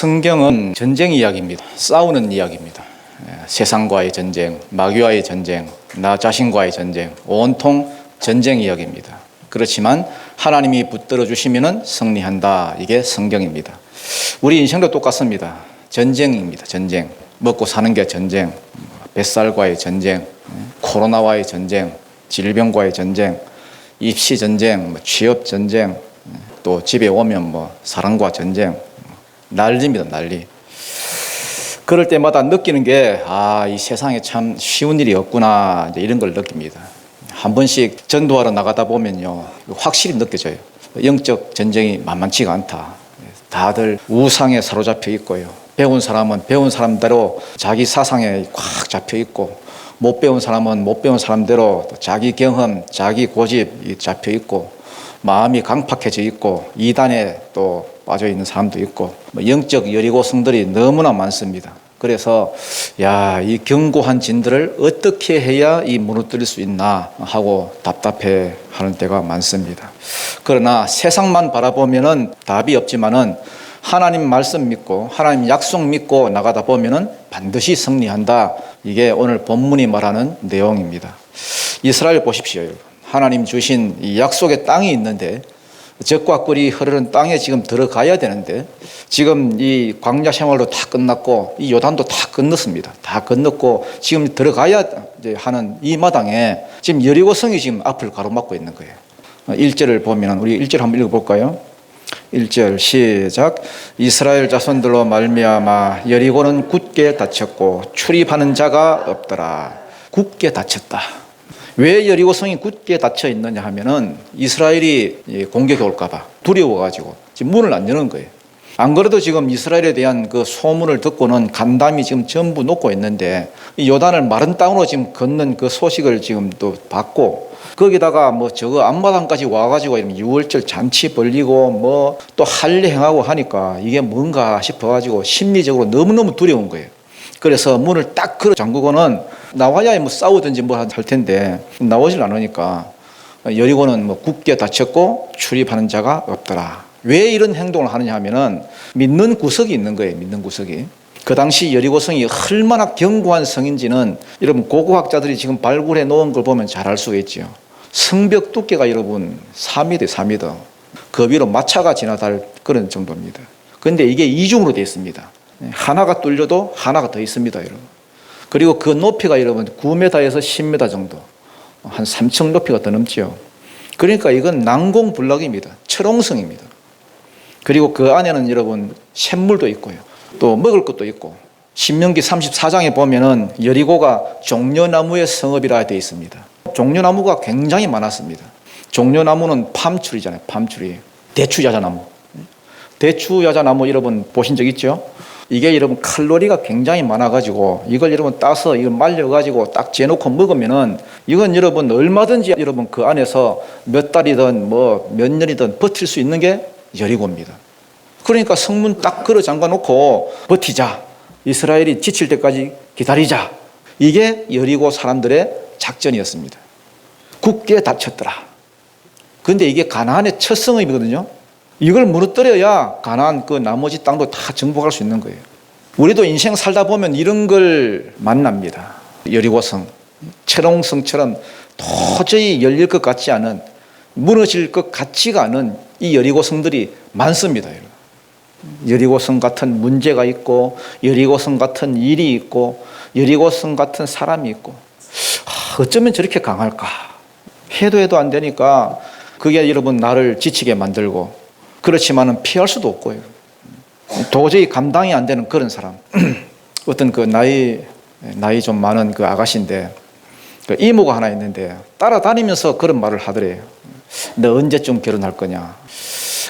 성경은 전쟁 이야기입니다. 싸우는 이야기입니다. 세상과의 전쟁, 마귀와의 전쟁, 나 자신과의 전쟁, 온통 전쟁 이야기입니다. 그렇지만 하나님이 붙들어 주시면 승리한다. 이게 성경입니다. 우리 인생도 똑같습니다. 전쟁입니다. 전쟁. 먹고 사는 게 전쟁, 뱃살과의 전쟁, 코로나와의 전쟁, 질병과의 전쟁, 입시 전쟁, 취업 전쟁, 또 집에 오면 사랑과 전쟁, 난리입니다. 난리. 그럴 때마다 느끼는 게 이 세상에 참 쉬운 일이 없구나, 이런 걸 느낍니다. 한 번씩 전도하러 나가다 보면요, 확실히 느껴져요. 영적 전쟁이 만만치가 않다. 다들 우상에 사로잡혀 있고요. 배운 사람은 배운 사람대로 자기 사상에 꽉 잡혀 있고, 못 배운 사람은 못 배운 사람대로 자기 경험, 자기 고집이 잡혀 있고, 마음이 강팍해져 있고, 이단에 또 빠져 있는 사람도 있고, 영적 여리고성들이 너무나 많습니다. 그래서 이 견고한 진들을 어떻게 해야 이 무너뜨릴 수 있나 하고 답답해 하는 때가 많습니다. 그러나 세상만 바라보면은 답이 없지만은 하나님 말씀 믿고 하나님 약속 믿고 나가다 보면은 반드시 승리한다. 이게 오늘 본문이 말하는 내용입니다. 이스라엘 보십시오, 여러분. 하나님 주신 이 약속의 땅이 있는데, 젖과 꿀이 흐르는 땅에 지금 들어가야 되는데, 지금 이 광야 생활도 다 끝났고 이 요단도 다 건넜습니다. 다 건넜고 지금 들어가야 하는 이 마당에 지금 여리고성이 지금 앞을 가로막고 있는 거예요. 1절을 보면, 우리 1절 한번 읽어볼까요? 1절 시작. 이스라엘 자손들로 말미암아 여리고는 굳게 닫혔고 출입하는 자가 없더라. 굳게 닫혔다. 왜 여리고성이 굳게 닫혀 있느냐 하면은 이스라엘이 공격이 올까봐 두려워가지고 지금 문을 안 여는 거예요. 안 그래도 지금 이스라엘에 대한 그 소문을 듣고는 간담이 지금 전부 녹고 있는데, 이 요단을 마른 땅으로 지금 걷는 그 소식을 지금 또 받고, 거기다가 저거 앞마당까지 와가지고 이러면 6월절 잔치 벌리고 또 할례 행하고 하니까 이게 뭔가 싶어가지고 심리적으로 너무너무 두려운 거예요. 그래서 문을 딱 걸어 잠그고는 나와야 싸우든지 할 텐데 나오질 않으니까 여리고는 굳게 닫혔고 출입하는 자가 없더라. 왜 이런 행동을 하느냐 하면은 믿는 구석이 있는 거예요. 믿는 구석이. 그 당시 여리고성이 얼마나 견고한 성인지는 여러분 고고학자들이 지금 발굴해 놓은 걸 보면 잘 알 수가 있죠. 성벽 두께가 여러분 4m, 4m. 그 위로 마차가 지나갈 그런 정도입니다. 그런데 이게 이중으로 되어 있습니다. 하나가 뚫려도 하나가 더 있습니다, 여러분. 그리고 그 높이가 여러분 9m에서 10m 정도, 한 3층 높이가 더 넘지요. 그러니까 이건 난공불락입니다. 철옹성입니다. 그리고 그 안에는 여러분 샘물도 있고요, 또 먹을 것도 있고, 신명기 34장에 보면은 여리고가 종려나무의 성읍이라 되어 있습니다. 종려나무가 굉장히 많았습니다. 종려나무는 팜추리잖아요. 팜추리. 대추야자나무. 대추야자나무 여러분 보신 적 있죠? 이게 여러분 칼로리가 굉장히 많아가지고 이걸 여러분 따서 이걸 말려가지고 딱 재놓고 먹으면은 이건 여러분 얼마든지 여러분 그 안에서 몇 달이든 몇 년이든 버틸 수 있는 게 여리고입니다. 그러니까 성문 딱 걸어 잠가 놓고 버티자. 이스라엘이 지칠 때까지 기다리자. 이게 여리고 사람들의 작전이었습니다. 굳게 닫혔더라. 그런데 이게 가나안의 첫 성읍이거든요. 이걸 무너뜨려야 가나안 그 나머지 땅도 다 정복할 수 있는 거예요. 우리도 인생 살다 보면 이런 걸 만납니다. 여리고성, 철옹성처럼 도저히 열릴 것 같지 않은, 무너질 것 같지가 않은 이 여리고성들이 많습니다. 여리고성 같은 문제가 있고, 여리고성 같은 일이 있고, 여리고성 같은 사람이 있고, 어쩌면 저렇게 강할까? 해도 안 되니까 그게 여러분 나를 지치게 만들고, 그렇지만은 피할 수도 없고요. 도저히 감당이 안 되는 그런 사람. 어떤 그 나이 좀 많은 그 아가씨인데, 그 이모가 하나 있는데 따라다니면서 그런 말을 하더래요. 너 언제쯤 결혼할 거냐?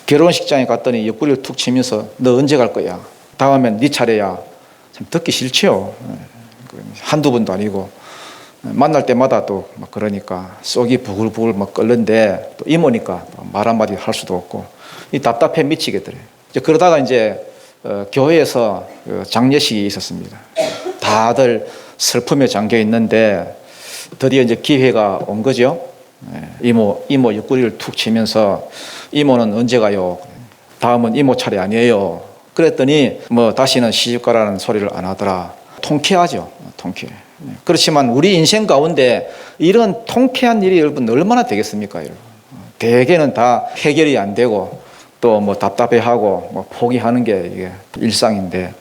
결혼식장에 갔더니 옆구리를 툭 치면서 너 언제 갈 거야? 다음엔 네 차례야. 참 듣기 싫지요. 한두 번도 아니고 만날 때마다 또 그러니까 속이 부글부글 끓는데, 또 이모니까 말 한마디 할 수도 없고 이 답답해 미치겠더래요. 그러다가 이제 교회에서 장례식이 있었습니다. 다들 슬픔에 잠겨 있는데 드디어 이제 기회가 온 거죠. 이모 옆구리를 툭 치면서 이모는 언제 가요? 다음은 이모 차례 아니에요. 그랬더니 뭐 다시는 시집가라는 소리를 안 하더라. 통쾌하죠. 통쾌. 그렇지만 우리 인생 가운데 이런 통쾌한 일이 여러분 얼마나 되겠습니까? 여러분. 대개는 다 해결이 안 되고 또 뭐 답답해하고 뭐 포기하는 게 이게 일상인데,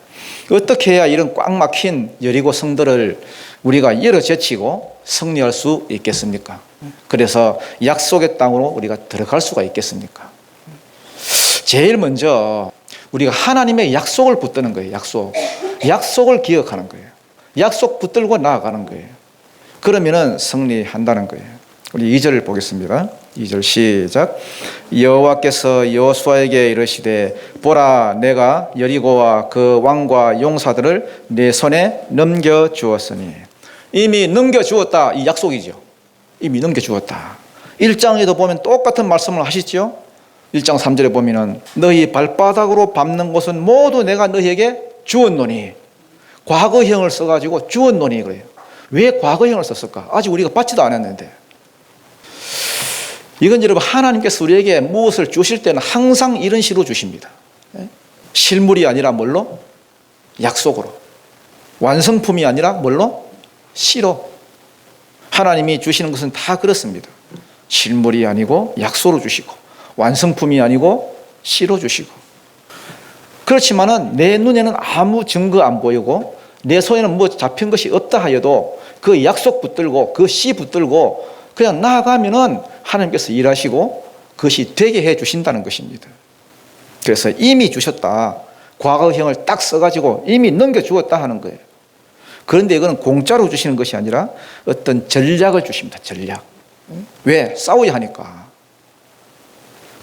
어떻게 해야 이런 꽉 막힌 여리고 성들을 우리가 열어 제치고 승리할 수 있겠습니까? 그래서 약속의 땅으로 우리가 들어갈 수가 있겠습니까? 제일 먼저 우리가 하나님의 약속을 붙드는 거예요. 약속을 기억하는 거예요. 약속 붙들고 나아가는 거예요. 그러면은 승리한다는 거예요. 우리 2절 보겠습니다. 2절 시작. 여호와께서 여호수아에게 이르시되 보라, 내가 여리고와 그 왕과 용사들을 내 손에 넘겨주었으니. 이미 넘겨주었다, 이 약속이죠. 이미 넘겨주었다. 1장에도 보면 똑같은 말씀을 하시죠. 1장 3절에 보면은 너희 발바닥으로 밟는 곳은 모두 내가 너희에게 주었노니. 과거형을 써가지고 주었노니 그래요. 왜 과거형을 썼을까? 아직 우리가 받지도 않았는데. 이건 여러분, 하나님께서 우리에게 무엇을 주실 때는 항상 이런 식으로 주십니다. 실물이 아니라 뭘로? 약속으로. 완성품이 아니라 뭘로? 시로. 하나님이 주시는 것은 다 그렇습니다. 실물이 아니고 약속으로 주시고, 완성품이 아니고 시로 주시고. 그렇지만은 내 눈에는 아무 증거 안 보이고 내 손에는 뭐 잡힌 것이 없다 하여도 그 약속 붙들고 그 시 붙들고 그냥 나아가면은 하나님께서 일하시고 그것이 되게 해 주신다는 것입니다. 그래서 이미 주셨다. 과거형을 딱 써가지고 이미 넘겨주었다 하는 거예요. 그런데 이거는 공짜로 주시는 것이 아니라 어떤 전략을 주십니다. 전략. 왜? 싸워야 하니까.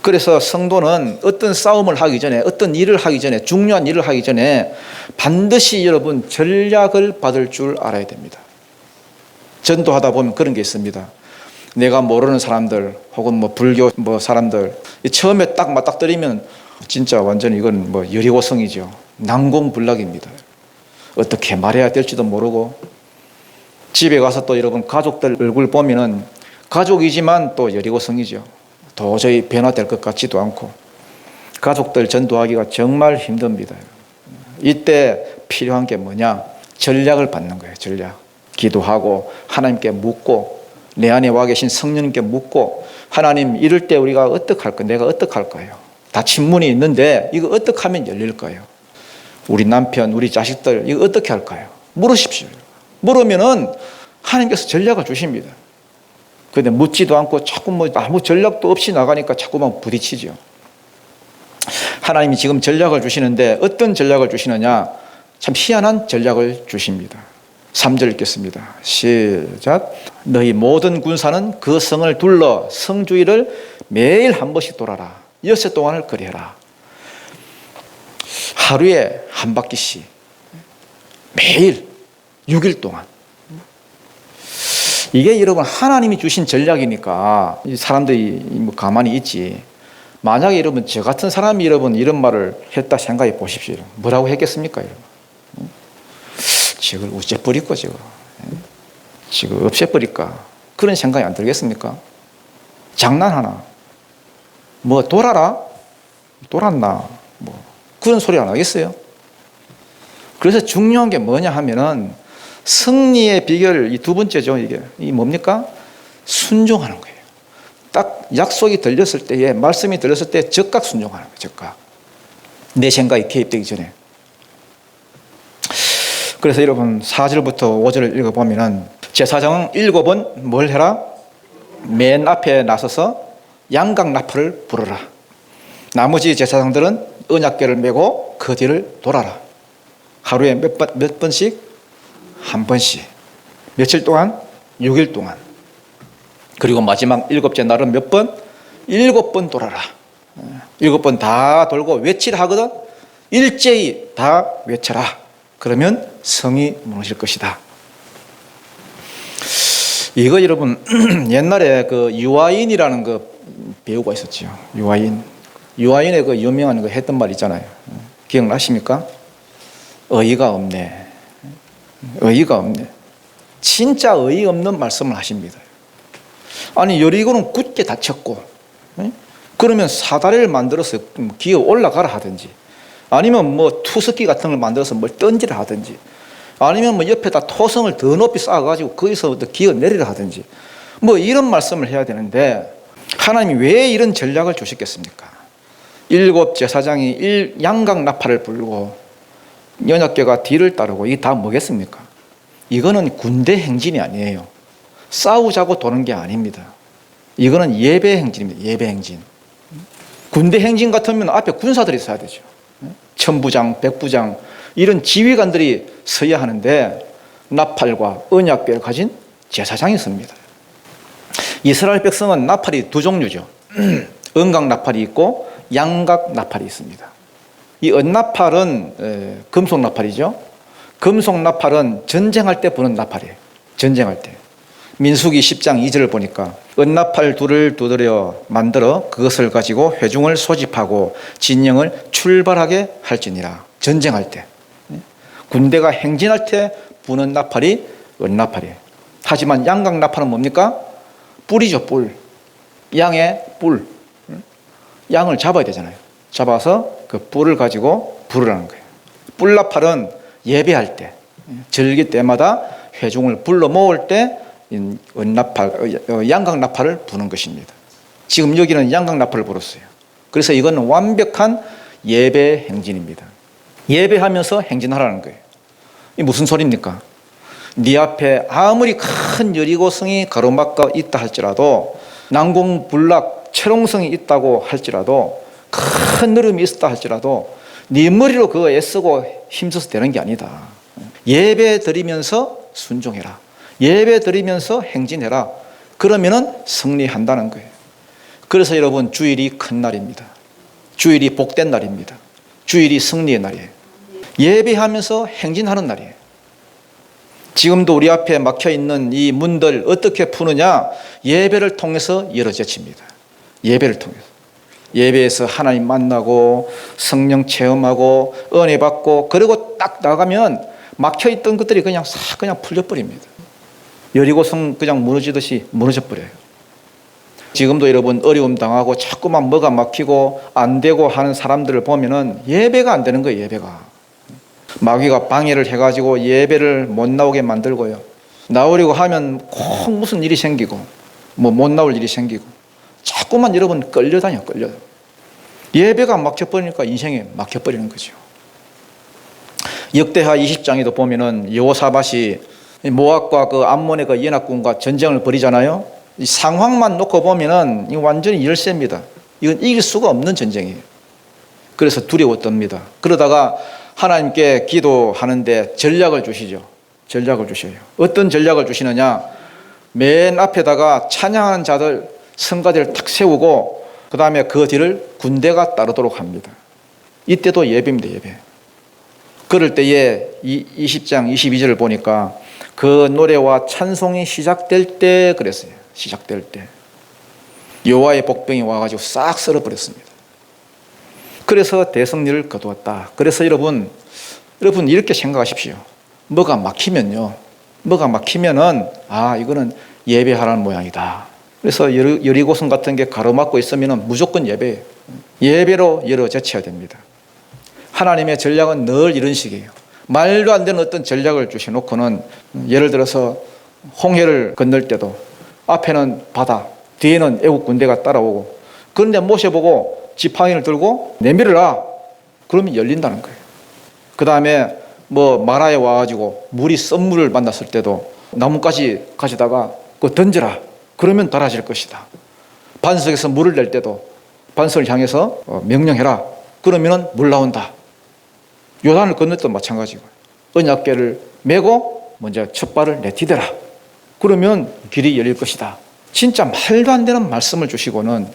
그래서 성도는 어떤 싸움을 하기 전에, 어떤 일을 하기 전에, 중요한 일을 하기 전에 반드시 여러분 전략을 받을 줄 알아야 됩니다. 전도하다 보면 그런 게 있습니다. 내가 모르는 사람들 혹은 뭐 불교 뭐 사람들 처음에 딱 맞닥뜨리면 진짜 완전히 이건 뭐 여리고성이죠. 난공불락입니다. 어떻게 말해야 될지도 모르고, 집에 가서 또 여러분 가족들 얼굴 보면은 가족이지만 또 여리고성이죠. 도저히 변화될 것 같지도 않고 가족들 전도하기가 정말 힘듭니다. 이때 필요한 게 뭐냐? 전략을 받는 거예요. 전략. 기도하고 하나님께 묻고 내 안에 와 계신 성령님께 묻고, 하나님 이럴 때 우리가 어떻게 할까요? 내가 어떻게 할까요? 닫힌 문이 있는데 이거 어떻게 하면 열릴까요? 우리 남편, 우리 자식들 이거 어떻게 할까요? 물으십시오. 물으면은 하나님께서 전략을 주십니다. 그런데 묻지도 않고 자꾸 뭐 아무 전략도 없이 나가니까 자꾸만 부딪히죠. 하나님이 지금 전략을 주시는데 어떤 전략을 주시느냐? 참 희한한 전략을 주십니다. 3절 읽겠습니다. 시작. 너희 모든 군사는 그 성을 둘러 성 주위를 매일 한 번씩 돌아라. 엿새 동안을 그리해라. 하루에 한 바퀴씩 매일 6일 동안. 이게 여러분 하나님이 주신 전략이니까 사람들이 뭐 가만히 있지. 만약에 여러분 저 같은 사람이 여러분 이런 말을 했다 생각해 보십시오. 뭐라고 했겠습니까? 여러분? 지금 어째버릴까 지금 없애버릴까? 그런 생각이 안 들겠습니까? 장난하나? 뭐 돌아라? 돌았나? 뭐 그런 소리 안 하겠어요? 그래서 중요한 게 뭐냐 하면은 승리의 비결, 이 두 번째죠. 이 뭡니까? 순종하는 거예요. 딱 약속이 들렸을 때에, 말씀이 들렸을 때 즉각 순종하는 거예요. 즉각. 내 생각이 개입되기 전에. 그래서 여러분 4절부터 5절을 읽어보면은 제사장은 7번 뭘 해라? 맨 앞에 나서서 양각나팔을 부르라. 나머지 제사장들은 언약궤를 메고 그 뒤를 돌아라. 하루에 몇 번씩? 한 번씩. 며칠 동안? 6일 동안. 그리고 마지막 7째 날은 몇 번? 7번 돌아라. 7번 다 돌고 외치라 하거든. 일제히 다 외쳐라. 그러면 성이 무너질 것이다. 이거 여러분 옛날에 그 유아인이라는 그 배우가 있었죠. 유아인의 그 유명한 그 했던 말 있잖아요. 기억나십니까? 어이가 없네. 어이가 없네. 진짜 어이 없는 말씀을 하십니다. 아니 여리고는 굳게 닫혔고, 그러면 사다리를 만들어서 기어 올라가라 하든지, 아니면 뭐 투석기 같은 걸 만들어서 뭘 던지라 하든지, 아니면 뭐 옆에다 토성을 더 높이 쌓아가지고 거기서부터 기어 내리라 하든지, 뭐 이런 말씀을 해야 되는데 하나님이 왜 이런 전략을 주셨겠습니까? 7 제사장이 양각 나팔을 불고 언약궤가 뒤를 따르고 이게 다 뭐겠습니까? 이거는 군대 행진이 아니에요. 싸우자고 도는 게 아닙니다. 이거는 예배 행진입니다. 예배 행진. 군대 행진 같으면 앞에 군사들이 서야 되죠. 천부장, 백부장 이런 지휘관들이 서야 하는데 나팔과 언약궤를 가진 제사장이 섭니다. 이스라엘 백성은 나팔이 두 종류죠. 언각 나팔이 있고 양각 나팔이 있습니다. 이 언나팔은 금속 나팔이죠. 금속 나팔은 전쟁할 때 부는 나팔이에요. 전쟁할 때. 민수기 10장 2절을 보니까 언나팔 둘을 두드려 만들어 그것을 가지고 회중을 소집하고 진영을 출발하게 할지니라. 전쟁할 때. 군대가 행진할 때 부는 나팔이 언나팔이에요. 하지만 양각 나팔은 뭡니까? 뿔이죠, 뿔. 양의 뿔. 양을 잡아야 되잖아요. 잡아서 그 뿔을 가지고 부르라는 거예요. 뿔나팔은 예배할 때, 절기 때마다 회중을 불러 모을 때 양각 나팔을 부는 것입니다. 지금 여기는 양각 나팔을 불었어요. 그래서 이건 완벽한 예배 행진입니다. 예배하면서 행진하라는 거예요. 이 무슨 소리입니까? 네 앞에 아무리 큰 여리고성이 가로막혀 있다 할지라도, 난공불락 철옹성이 있다고 할지라도, 큰 느름이 있었다 할지라도 네 머리로 그거 애쓰고 힘써서 되는 게 아니다. 예배 드리면서 순종해라. 예배 드리면서 행진해라. 그러면은 승리한다는 거예요. 그래서 여러분, 주일이 큰 날입니다. 주일이 복된 날입니다. 주일이 승리의 날이에요. 예배하면서 행진하는 날이에요. 지금도 우리 앞에 막혀있는 이 문들 어떻게 푸느냐? 예배를 통해서 열어제칩니다. 예배를 통해서. 예배에서 하나님 만나고 성령 체험하고 은혜 받고, 그리고 딱 나가면 막혀있던 것들이 그냥 싹 그냥 풀려버립니다. 여리고성 그냥 무너지듯이 무너져버려요. 지금도 여러분 어려움 당하고 자꾸만 뭐가 막히고 안 되고 하는 사람들을 보면은 예배가 안 되는 거예요. 예배가. 마귀가 방해를 해가지고 예배를 못 나오게 만들고요. 나오려고 하면 꼭 무슨 일이 생기고 뭐 못 나올 일이 생기고 자꾸만 여러분 끌려다녀. 예배가 막혀버리니까 인생에 막혀버리는 거죠. 역대하 20장에도 보면은 여호사밧이 모압과 그 암몬의 그 연합군과 전쟁을 벌이잖아요. 이 상황만 놓고 보면은 이 완전히 열세입니다. 이건 이길 수가 없는 전쟁이에요. 그래서 두려워 떱니다. 그러다가 하나님께 기도하는데 전략을 주시죠. 전략을 주셔요. 어떤 전략을 주시느냐? 맨 앞에다가 찬양하는 자들, 성가대를 탁 세우고 그 다음에 그 뒤를 군대가 따르도록 합니다. 이때도 예배입니다. 예배. 그럴 때에 20장 22절을 보니까 그 노래와 찬송이 시작될 때 그랬어요. 시작될 때 여호와의 복병이 와가지고 싹 썰어버렸습니다. 그래서 대승리를 거두었다. 그래서 여러분 이렇게 생각하십시오. 뭐가 막히면요, 뭐가 막히면은 이거는 예배하라는 모양이다. 그래서 여리고성 같은 게 가로막고 있으면은 무조건 예배예요. 예배로 열어 제쳐야 됩니다. 하나님의 전략은 늘 이런 식이에요. 말도 안 되는 어떤 전략을 주셔놓고는, 예를 들어서 홍해를 건널 때도 앞에는 바다, 뒤에는 애국 군대가 따라오고, 그런데 모세보고 지팡이를 들고 내밀어라. 그러면 열린다는 거예요. 그 다음에 뭐 마라에 와가지고 물이 썸물을 만났을 때도 나뭇가지 가져다가 그거 던져라. 그러면 달아질 것이다. 반석에서 물을 낼 때도 반석을 향해서 명령해라. 그러면 물 나온다. 요단을 건널 때도 마찬가지고, 언약궤를 메고 먼저 첫 발을 내디뎌라. 그러면 길이 열릴 것이다. 진짜 말도 안 되는 말씀을 주시고는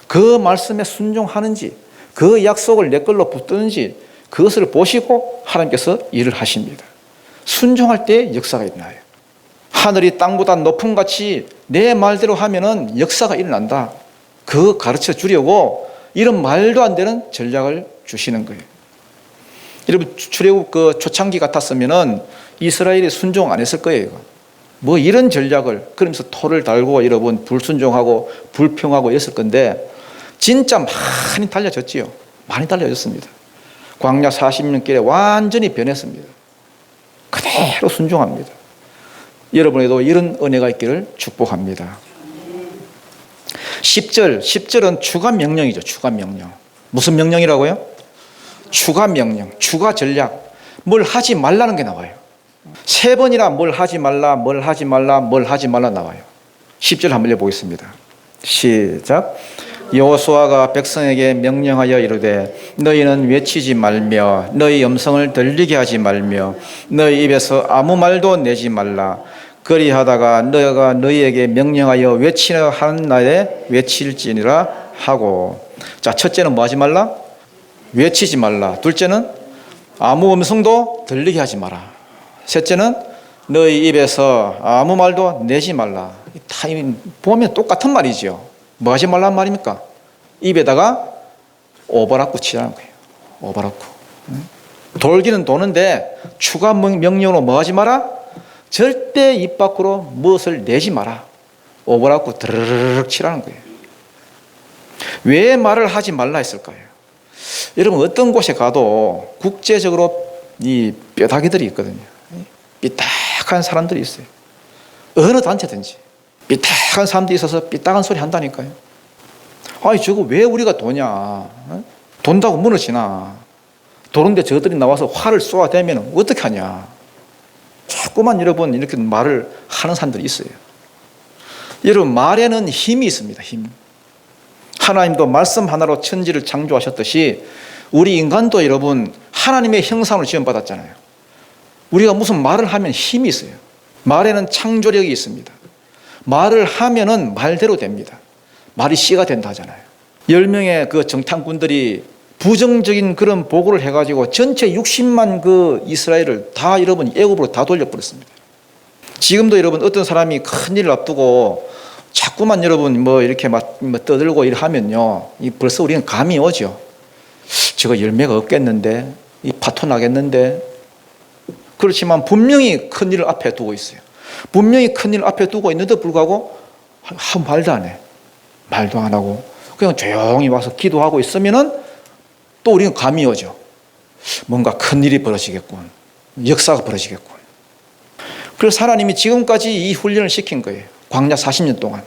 그 말씀에 순종하는지 그 약속을 내 걸로 붙드는지 그것을 보시고 하나님께서 일을 하십니다. 순종할 때 역사가 일어나요. 하늘이 땅보다 높음 같이 내 말대로 하면은 역사가 일어난다. 그거 가르쳐 주려고 이런 말도 안 되는 전략을 주시는 거예요. 여러분, 출애굽 그 초창기 같았으면은 이스라엘이 순종 안 했을 거예요. 뭐 이런 전략을, 그러면서 토를 달고 여러분 불순종하고 불평하고 이랬을 건데 진짜 많이 달려졌지요. 많이 달려졌습니다. 광야 40년 길에 완전히 변했습니다. 그대로 순종합니다. 여러분에도 이런 은혜가 있기를 축복합니다. 10절은 추가 명령이죠. 추가 명령. 무슨 명령이라고요? 추가 명령, 추가 전략. 뭘 하지 말라는 게 나와요. 3번이나 뭘 하지 말라, 뭘 하지 말라, 뭘 하지 말라 나와요. 10절 한번 읽어보겠습니다. 시작. 여호수아가 백성에게 명령하여 이르되 너희는 외치지 말며 너희 음성을 들리게 하지 말며 너희 입에서 아무 말도 내지 말라. 그리하다가 너희가 너희에게 명령하여 외치려 하는 날에 외칠지니라 하고. 자, 첫째는 뭐 하지 말라? 외치지 말라. 둘째는 아무 음성도 들리게 하지 마라. 셋째는 너희 입에서 아무 말도 내지 말라. 다 보면 똑같은 말이죠. 뭐 하지 말란 말입니까? 입에다가 오버라꾸 치라는 거예요. 오버라꾸. 돌기는 도는데 추가 명령으로 뭐 하지 마라? 절대 입 밖으로 무엇을 내지 마라. 오버라꾸 드르륵 치라는 거예요. 왜 말을 하지 말라 했을까요? 여러분 어떤 곳에 가도 국제적으로 이 뼈다귀들이 있거든요. 삐딱한 사람들이 있어요. 어느 단체든지 삐딱한 사람들이 있어서 삐딱한 소리 한다니까요. 아니 저거 왜 우리가 도냐? 돈다고 무너지나? 도는데 저들이 나와서 화를 쏘아대면 어떻게 하냐? 자꾸만 여러분 이렇게 말을 하는 사람들이 있어요. 여러분 말에는 힘이 있습니다. 힘. 하나님도 말씀 하나로 천지를 창조하셨듯이 우리 인간도 여러분 하나님의 형상으로 지음받았잖아요. 우리가 무슨 말을 하면 힘이 있어요. 말에는 창조력이 있습니다. 말을 하면은 말대로 됩니다. 말이 씨가 된다 하잖아요. 10명의 그 정탐꾼들이 부정적인 그런 보고를 해가지고 전체 60만 그 이스라엘을 다 여러분 애굽으로 다 돌려버렸습니다. 지금도 여러분 어떤 사람이 큰 일을 앞두고 자꾸만 여러분 뭐 이렇게 막 떠들고 일하면요, 벌써 우리는 감이 오죠. 저거 열매가 없겠는데, 이 파토 나겠는데. 그렇지만 분명히 큰 일을 앞에 두고 있어요. 분명히 큰 일을 앞에 두고 있는데도 불구하고 한 말도 안 해. 말도 안 하고 그냥 조용히 와서 기도하고 있으면은 또 우리는 감이 오죠. 뭔가 큰 일이 벌어지겠군. 역사가 벌어지겠군. 그래서 하나님이 지금까지 이 훈련을 시킨 거예요. 광야 40년 동안.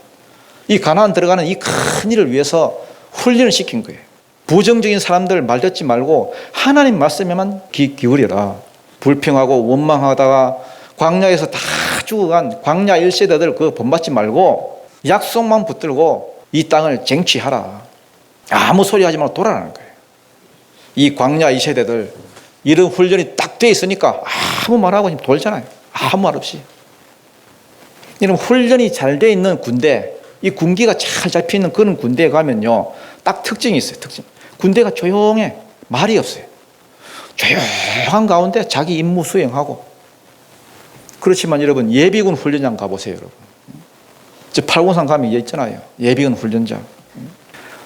이 가나안 들어가는 이 큰 일을 위해서 훈련을 시킨 거예요. 부정적인 사람들 말 듣지 말고 하나님 말씀에만 기울여라. 불평하고 원망하다가 광야에서 다 죽어간 광야 1세대들 그거 본받지 말고 약속만 붙들고 이 땅을 쟁취하라. 아무 소리 하지 말고 돌아라는 거예요. 이 광야 2세대들 이런 훈련이 딱 돼 있으니까 아무 말하고 돌잖아요. 아무 말 없이. 이런 훈련이 잘 돼 있는 군대, 이 군기가 잘 잡히는 그런 군대에 가면요, 딱 특징이 있어요. 특징. 군대가 조용해. 말이 없어요. 조용한 가운데 자기 임무 수행하고. 그렇지만 여러분 예비군 훈련장 가보세요. 여러분. 저 팔공산 가면 있잖아요. 예비군 훈련장.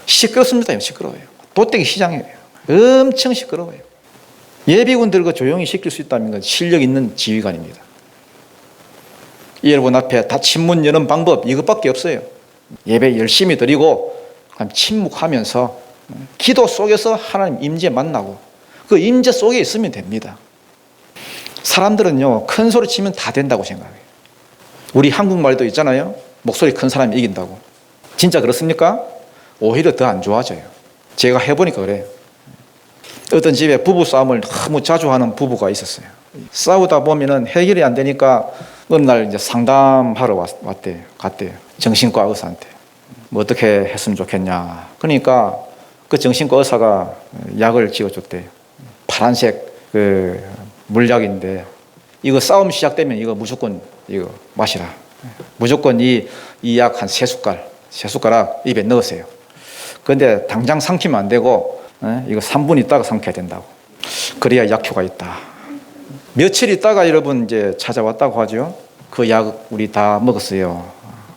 시끄럽습니다. 시끄러워요. 도떼기 시장이에요. 엄청 시끄러워요. 예비군들 그 조용히 시킬 수 있다는 건 실력 있는 지휘관입니다. 여러분 앞에 다 친문 여는 방법 이것밖에 없어요. 예배 열심히 드리고 침묵하면서 기도 속에서 하나님 임재 만나고 그 임재 속에 있으면 됩니다. 사람들은요 큰 소리 치면 다 된다고 생각해요. 우리 한국말도 있잖아요. 목소리 큰 사람이 이긴다고. 진짜 그렇습니까? 오히려 더 안 좋아져요. 제가 해보니까 그래요. 어떤 집에 부부싸움을 너무 자주 하는 부부가 있었어요. 싸우다 보면은 해결이 안 되니까 어느 날 이제 상담하러 왔대요. 갔대요. 정신과 의사한테. 뭐 어떻게 했으면 좋겠냐. 그러니까 그 정신과 의사가 약을 지어줬대요. 파란색 그 물약인데 이거 싸움 시작되면 이거 무조건 이거 마시라. 무조건 이 약 한 3숟가락 입에 넣으세요. 그런데 당장 삼키면 안 되고 이거 3분 있다가 삼켜야 된다고. 그래야 약효가 있다. 며칠 있다가 여러분 이제 찾아왔다고 하죠. 그 약 우리 다 먹었어요.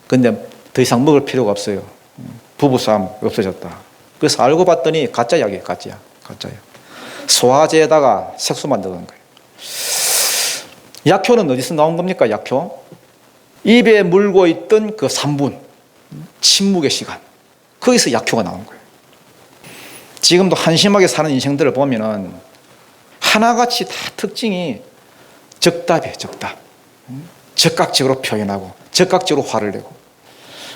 근데 더 이상 먹을 필요가 없어요. 부부싸움 없어졌다. 그래서 알고 봤더니 가짜 약이에요. 가짜 약. 소화제에다가 색소만 넣은 거예요. 약효는 어디서 나온 겁니까? 약효? 입에 물고 있던 그 3분 침묵의 시간, 거기서 약효가 나온 거예요. 지금도 한심하게 사는 인생들을 보면은 하나같이 다 특징이 적답이에요. 적답. 적극적으로 표현하고 적극적으로 화를 내고.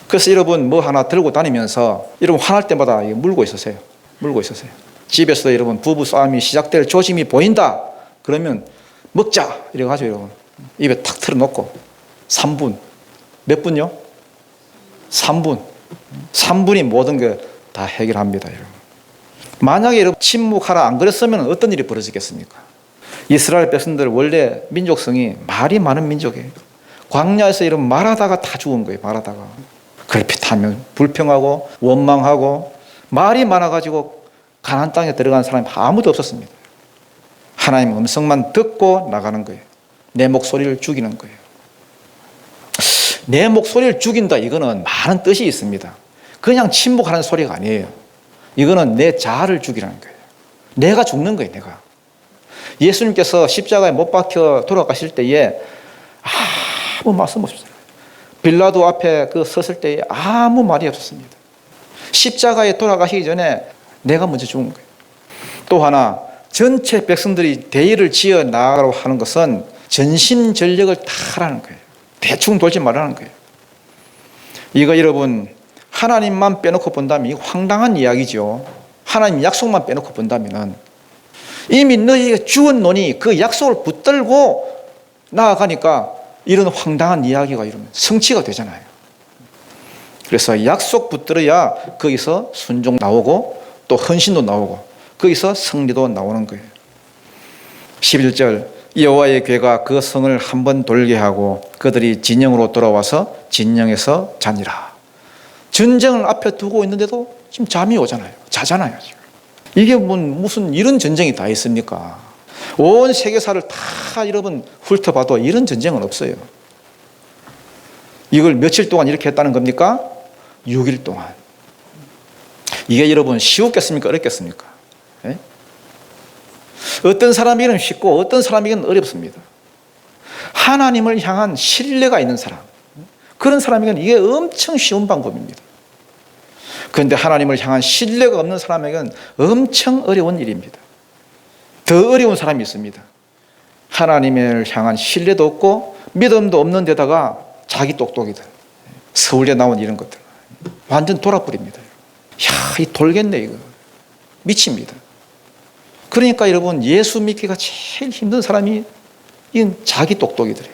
그래서 여러분 뭐 하나 들고 다니면서 여러분 화날 때마다 물고 있으세요. 물고 있으세요. 집에서도 여러분 부부 싸움이 시작될 조짐이 보인다 그러면 먹자 이래 가지고 여러분 입에 탁 틀어놓고 3분. 몇 분요? 3분. 3분이 모든 게 다 해결합니다. 여러분. 만약에 여러분 침묵하라 안 그랬으면 어떤 일이 벌어지겠습니까? 이스라엘 백성들 원래 민족성이 말이 많은 민족이에요. 광야에서 여러분 말하다가 다 죽은 거예요. 말하다가. 걸핏하면 불평하고 원망하고 말이 많아가지고 가나안 땅에 들어간 사람이 아무도 없었습니다. 하나님 음성만 듣고 나가는 거예요. 내 목소리를 죽이는 거예요. 내 목소리를 죽인다 이거는 많은 뜻이 있습니다. 그냥 침묵하는 소리가 아니에요. 이거는 내 자아를 죽이라는 거예요. 내가 죽는 거예요. 내가. 예수님께서 십자가에 못 박혀 돌아가실 때에 아무 말씀 없었어요. 빌라도 앞에 섰을 때에 아무 말이 없었습니다. 십자가에 돌아가시기 전에 내가 먼저 죽은 거예요. 또 하나 전체 백성들이 대의를 지어 나가라고 하는 것은 전심전력을 다 하라는 거예요. 대충 돌지 말라는 거예요. 이거 여러분 하나님만 빼놓고 본다면 이거 황당한 이야기죠. 하나님 약속만 빼놓고 본다면 이미 너희가 죽은 놈이 그 약속을 붙들고 나아가니까 이런 황당한 이야기가 이러면 성취가 되잖아요. 그래서 약속 붙들어야 거기서 순종 나오고 또 헌신도 나오고 거기서 승리도 나오는 거예요. 11절 여호와의 괴가 그 성을 한번 돌게 하고 그들이 진영으로 돌아와서 진영에서 자니라. 전쟁을 앞에 두고 있는데도 지금 잠이 오잖아요. 자잖아요. 지금. 이게 무슨 이런 전쟁이 다 있습니까? 온 세계사를 다 여러분 훑어봐도 이런 전쟁은 없어요. 이걸 며칠 동안 이렇게 했다는 겁니까? 6일 동안. 이게 여러분 쉬웠겠습니까? 어렵겠습니까? 네? 어떤 사람에게는 쉽고 어떤 사람에게는 어렵습니다. 하나님을 향한 신뢰가 있는 사람, 그런 사람에게는 이게 엄청 쉬운 방법입니다. 그런데 하나님을 향한 신뢰가 없는 사람에게는 엄청 어려운 일입니다. 더 어려운 사람이 있습니다. 하나님을 향한 신뢰도 없고 믿음도 없는 데다가 자기 똑똑이들, 서울대 나온 이런 것들 완전 돌아버립니다. 야, 이 돌겠네 이거. 미칩니다. 그러니까 여러분 예수 믿기가 제일 힘든 사람이 이건 자기 똑똑이들이에요.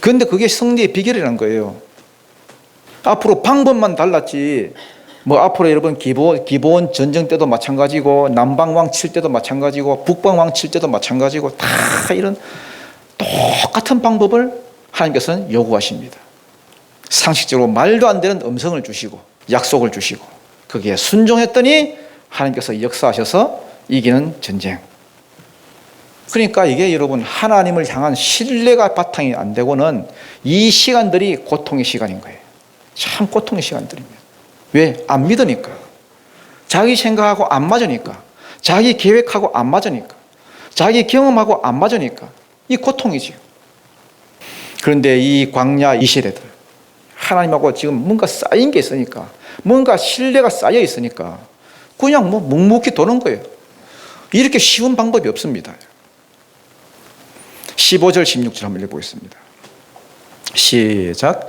그런데 그게 승리의 비결이라는 거예요. 앞으로 방법만 달랐지 뭐 앞으로 여러분 기본 전쟁 때도 마찬가지고 남방왕 칠 때도 마찬가지고 북방왕 칠 때도 마찬가지고 다 이런 똑같은 방법을 하나님께서는 요구하십니다. 상식적으로 말도 안 되는 음성을 주시고 약속을 주시고 거기에 순종했더니 하나님께서 역사하셔서 이기는 전쟁. 그러니까 이게 여러분 하나님을 향한 신뢰가 바탕이 안 되고는 이 시간들이 고통의 시간인 거예요. 참 고통의 시간들입니다. 왜? 안 믿으니까. 자기 생각하고 안 맞으니까. 자기 계획하고 안 맞으니까. 자기 경험하고 안 맞으니까. 이 고통이지요. 그런데 이 광야 이 시대들 하나님하고 지금 뭔가 쌓인 게 있으니까 뭔가 신뢰가 쌓여 있으니까 그냥 뭐 묵묵히 도는 거예요. 이렇게 쉬운 방법이 없습니다. 15절 16절 한번 읽어보겠습니다. 시작.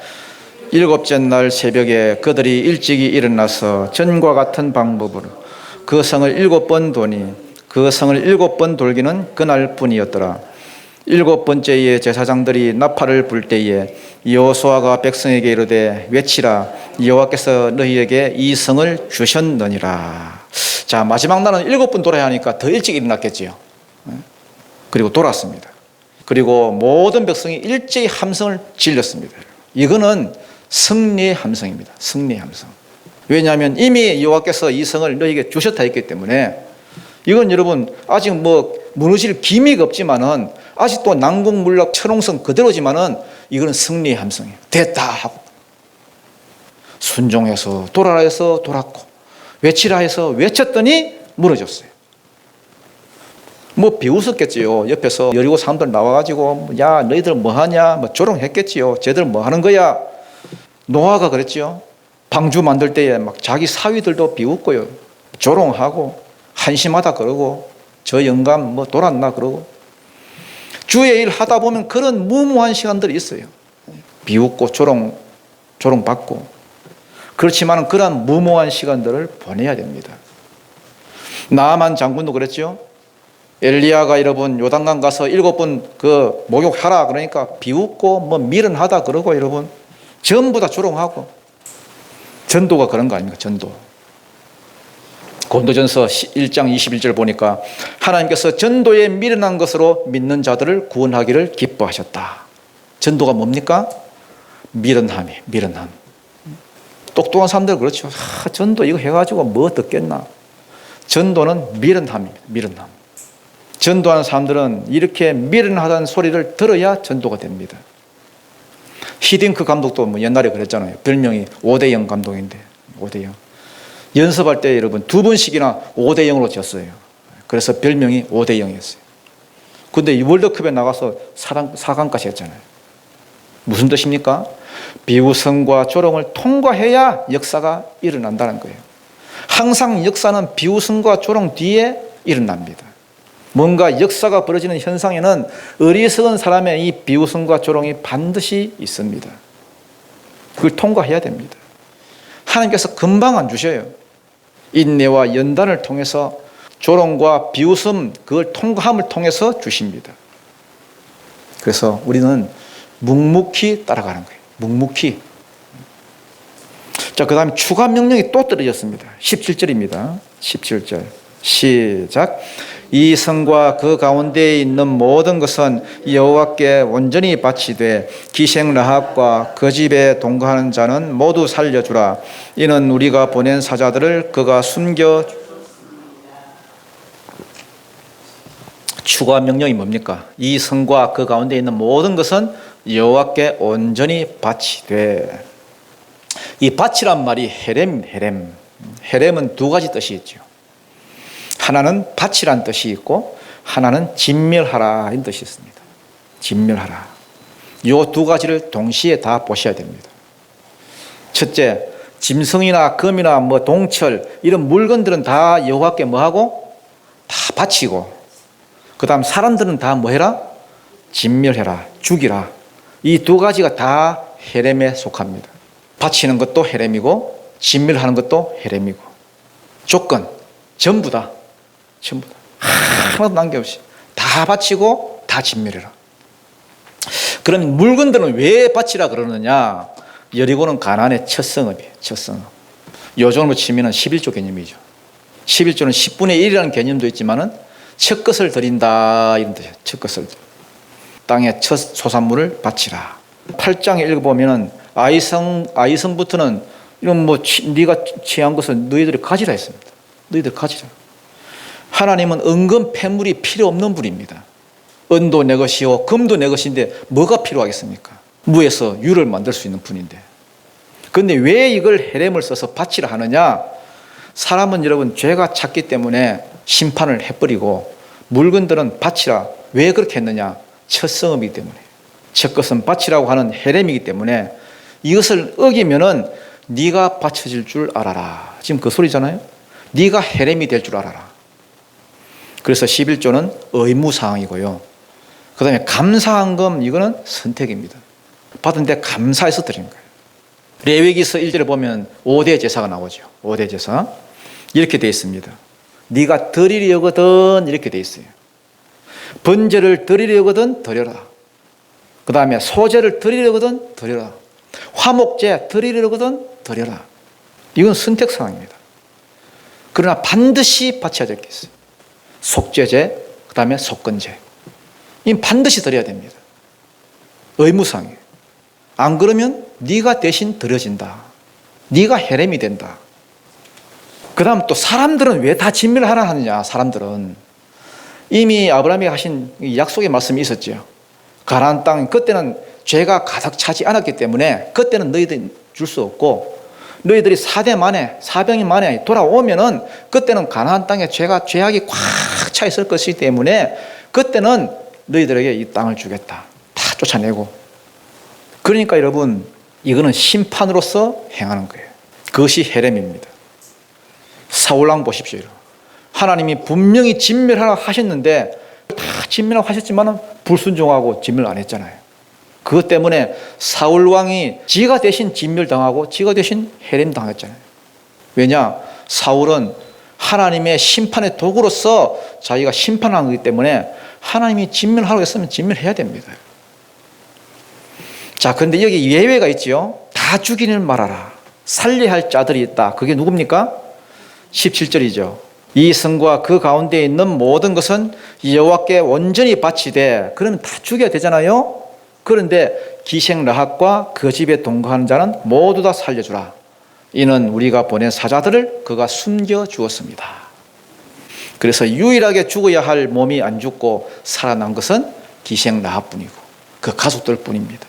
일곱째 날 새벽에 그들이 일찍이 일어나서 전과 같은 방법으로 그 성을 7번 도니 그 성을 7번 돌기는 그날뿐이었더라. 7번째에 제사장들이 나팔을 불 때에 여호수아가 백성에게 이르되 외치라 여호와께서 너희에게 이 성을 주셨느니라. 자, 마지막 날은 7번 돌아야 하니까 더 일찍 일어났겠지요. 그리고 돌았습니다. 그리고 모든 백성이 일제히 함성을 질렀습니다. 이거는 승리의 함성입니다. 승리의 함성. 왜냐하면 이미 여호와께서 이 성을 너희에게 주셨다 했기 때문에 이건 여러분 아직 뭐 무너질 기미가 없지만은 아직도 난공불락 철옹성 그대로지만은 이거는 승리의 함성이에요. 됐다 하고 순종해서 돌아라 해서 돌았고 외치라 해서 외쳤더니 무너졌어요. 뭐 비웃었겠지요. 옆에서 여리고 사람들 나와가지고 야 너희들 뭐하냐 뭐 조롱했겠지요. 쟤들 뭐하는 거야. 노아가 그랬지요. 방주 만들 때에 막 자기 사위들도 비웃고요. 조롱하고 한심하다 그러고 저 영감 뭐 돌았나 그러고 주의 일 하다 보면 그런 무모한 시간들이 있어요. 비웃고 조롱받고 그렇지만 그러한 무모한 시간들을 보내야 됩니다. 나아만 장군도 그랬죠. 엘리야가 여러분 요단강 가서 7번 그 목욕하라 그러니까 비웃고 뭐 미련하다 그러고 여러분 전부 다 조롱하고 전도가 그런 거 아닙니까? 전도. 고린도전서 1장 21절 보니까 하나님께서 전도에 미련한 것으로 믿는 자들을 구원하기를 기뻐하셨다. 전도가 뭡니까? 미련함이에요. 미련함. 똑똑한 사람들 그렇죠. 전도 이거 해가지고 뭐 듣겠나. 전도는 미련함입니다. 미련함. 전도하는 사람들은 이렇게 미련하다는 소리를 들어야 전도가 됩니다. 히딩크 감독도 뭐 옛날에 그랬잖아요. 별명이 5대0 감독인데 5대0. 연습할 때 여러분 2번씩이나 5대0으로 졌어요. 그래서 별명이 5대0이었어요. 근데 이 월드컵에 나가서 4강까지 했잖아요. 무슨 뜻입니까? 비웃음과 조롱을 통과해야 역사가 일어난다는 거예요. 항상 역사는 비웃음과 조롱 뒤에 일어납니다. 뭔가 역사가 벌어지는 현상에는 어리석은 사람의 이 비웃음과 조롱이 반드시 있습니다. 그걸 통과해야 됩니다. 하나님께서 금방 안 주셔요. 인내와 연단을 통해서 조롱과 비웃음 그걸 통과함을 통해서 주십니다. 그래서 우리는 묵묵히 따라가는 거예요. 묵묵히. 자, 그 다음에 추가 명령이 또 떨어졌습니다. 17절입니다. 17절. 시작. 이 성과 그 가운데에 있는 모든 것은 여호와께 온전히 바치되 기생 라합과 그 집에 동거하는 자는 모두 살려주라. 이는 우리가 보낸 사자들을 그가 숨겨. 추가 명령이 뭡니까? 이 성과 그 가운데 있는 모든 것은 여호와께 온전히 바치되. 이 바치란 말이 헤렘. 헤렘은 두 가지 뜻이 있죠. 하나는 바치란 뜻이 있고 하나는 진멸하라 이런 뜻이 있습니다. 진멸하라. 이 두 가지를 동시에 다 보셔야 됩니다. 첫째, 짐승이나 금이나 뭐 동철 이런 물건들은 다 여호와께 뭐하고 다 바치고, 그 다음 사람들은 다 뭐해라? 진멸해라, 죽이라. 이 두 가지가 다 헤렘에 속합니다. 바치는 것도 헤렘이고 진멸하는 것도 헤렘이고. 조건 전부 다 하나도 남김없이 다 바치고 다 진멸해라. 그럼 물건들은 왜 바치라 그러느냐? 여리고는 가나안의 첫 성읍이에요. 첫 성읍. 요즘으로 치면 11조 개념이죠. 11조는 10분의 1이라는 개념도 있지만은 첫 것을 드린다 이런 뜻이에요. 첫 것을. 땅의 첫 소산물을 바치라. 8장에 읽어보면은 아이성부터는 이런 뭐 네가 취한 것을 너희들이 가지라 했습니다. 너희들 가지라. 하나님은 은금 폐물이 필요 없는 분입니다. 은도 내 것이요 금도 내 것인데 뭐가 필요하겠습니까? 무에서 유를 만들 수 있는 분인데. 그런데 왜 이걸 헤렘을 써서 바치라 하느냐? 사람은 여러분 죄가 찼기 때문에 심판을 해버리고 물건들은 바치라. 왜 그렇게 했느냐? 첫 성읍이기 때문에. 첫 것은 바치라고 하는 헤렘이기 때문에 이것을 어기면은 네가 바쳐질 줄 알아라. 지금 그 소리잖아요. 네가 헤렘이 될 줄 알아라. 그래서 11조는 의무사항이고요. 그 다음에 감사한금 이거는 선택입니다. 받은 데 감사해서 드리는 거예요. 레위기서 1절에 보면 5대 제사가 나오죠. 5대 제사. 이렇게 되어 있습니다. 네가 드리려거든 이렇게 되어 있어요. 번제를 드리려거든 드려라. 그 다음에 소제를 드리려거든 드려라. 화목제 드리려거든 드려라. 이건 선택사항입니다. 그러나 반드시 바쳐야 될 게 있어요. 속죄제, 그 다음에 속건제. 이 반드시 드려야 됩니다. 의무사항이에요. 안 그러면 네가 대신 드려진다. 네가 헤렘이 된다. 그 다음 또 사람들은 왜 다 진멸하라 하느냐? 사람들은 이미 아브라함이 하신 약속의 말씀이 있었죠. 가나안 땅, 그때는 죄가 가득 차지 않았기 때문에 그때는 너희들 줄 수 없고, 너희들이 400년 만에 돌아오면은 그때는 가나안 땅에 죄악이 꽉 차 있을 것이기 때문에 그때는 너희들에게 이 땅을 주겠다. 다 쫓아내고. 그러니까 여러분 이거는 심판으로서 행하는 거예요. 그것이 헤렘입니다. 사울왕 보십시오. 하나님이 분명히 진멸하라 하셨는데 다 진멸하고 하셨지만 불순종하고 진멸 안 했잖아요. 그것 때문에 사울 왕이 지가 대신 진멸당하고 지가 대신 해림당했잖아요. 왜냐? 사울은 하나님의 심판의 도구로서 자기가 심판한 거기 때문에 하나님이 진멸하라고 했으면 진멸해야 됩니다. 자, 그런데 여기 예외가 있죠. 다 죽이는 말하라. 살려야 할 자들이 있다. 그게 누굽니까? 17절이죠. 이 성과 그 가운데 있는 모든 것은 여호와께 온전히 바치되, 그러면 다 죽여야 되잖아요. 그런데 기생 라합과 그 집에 동거하는 자는 모두 다 살려주라. 이는 우리가 보낸 사자들을 그가 숨겨 주었습니다. 그래서 유일하게 죽어야 할 몸이 안 죽고 살아난 것은 기생 라합뿐이고 그 가족들 뿐입니다.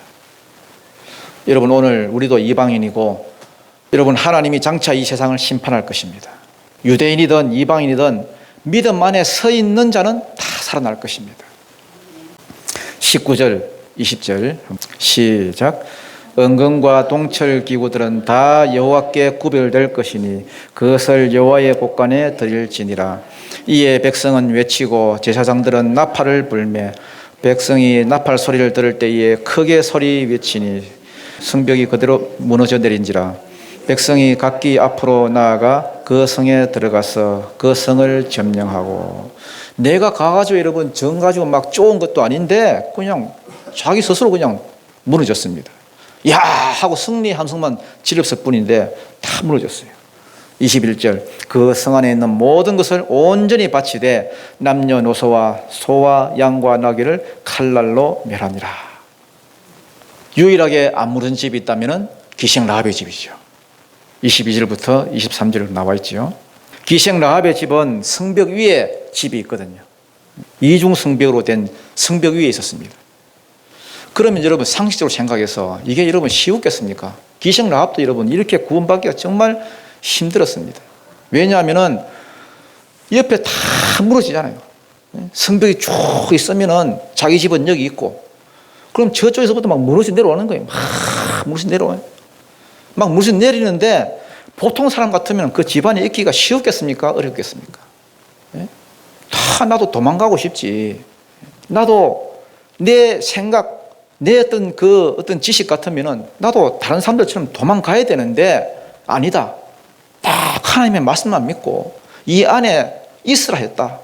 여러분, 오늘 우리도 이방인이고, 여러분, 하나님이 장차 이 세상을 심판할 것입니다. 유대인이든 이방인이든 믿음 안에 서 있는 자는 다 살아날 것입니다. 19절 20절 시작. 은금과 동철 기구들은 다 여호와께 구별될 것이니 그것을 여호와의 곳간에 드릴지니라. 이에 백성은 외치고 제사장들은 나팔을 불매 백성이 나팔 소리를 들을 때에 크게 소리 외치니 성벽이 그대로 무너져 내린지라. 백성이 각기 앞으로 나아가 그 성에 들어가서 그 성을 점령하고. 내가 가가지고 여러분 정 가지고 막 쪼은 것도 아닌데 그냥 자기 스스로 그냥 무너졌습니다. 야 하고 승리 함성만 지르었을 뿐인데 다 무너졌어요. 21절 그 성 안에 있는 모든 것을 온전히 바치되 남녀노소와 소와 양과 나귀를 칼날로 멸하니라. 유일하게 안 무너진 집이 있다면 기생 라합의 집이죠. 22절부터 23절로 나와 있죠. 기생 라합의 집은 성벽 위에 집이 있거든요. 이중 성벽으로 된 성벽 위에 있었습니다. 그러면 여러분 상식적으로 생각해서 이게 여러분 쉬웠겠습니까? 기생 라합도 여러분 이렇게 구원받기가 정말 힘들었습니다. 왜냐하면은 옆에 다 무너지잖아요. 성벽이 쭉 있으면은 자기 집은 여기 있고, 그럼 저쪽에서부터 막 무너져 내려오는 거예요. 막 무너져 내려와요. 막 무너져 내리는데 보통 사람 같으면 그 집안에 있기가 쉬웠겠습니까? 어렵겠습니까? 다 나도 도망가고 싶지. 나도 내 생각, 내 어떤 지식 같으면은 나도 다른 사람들처럼 도망가야 되는데 아니다. 딱 하나님의 말씀만 믿고 이 안에 있으라 했다.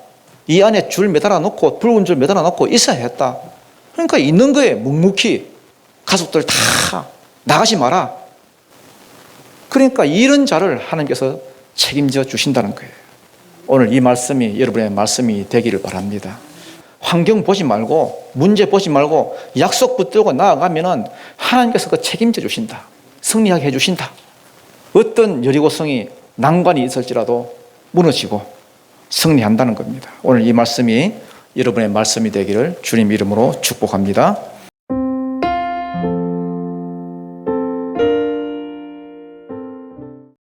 이 안에 줄 매달아 놓고 붉은 줄 매달아 놓고 있어야 했다. 그러니까 있는 거에 묵묵히 가족들 다 나가지 마라. 그러니까 이런 자를 하나님께서 책임져 주신다는 거예요. 오늘 이 말씀이 여러분의 말씀이 되기를 바랍니다. 환경 보지 말고 문제 보지 말고 약속 붙들고 나아가면은 하나님께서 그 책임져 주신다. 승리하게 해 주신다. 어떤 여리고성이 난관이 있을지라도 무너지고 승리한다는 겁니다. 오늘 이 말씀이 여러분의 말씀이 되기를 주님 이름으로 축복합니다.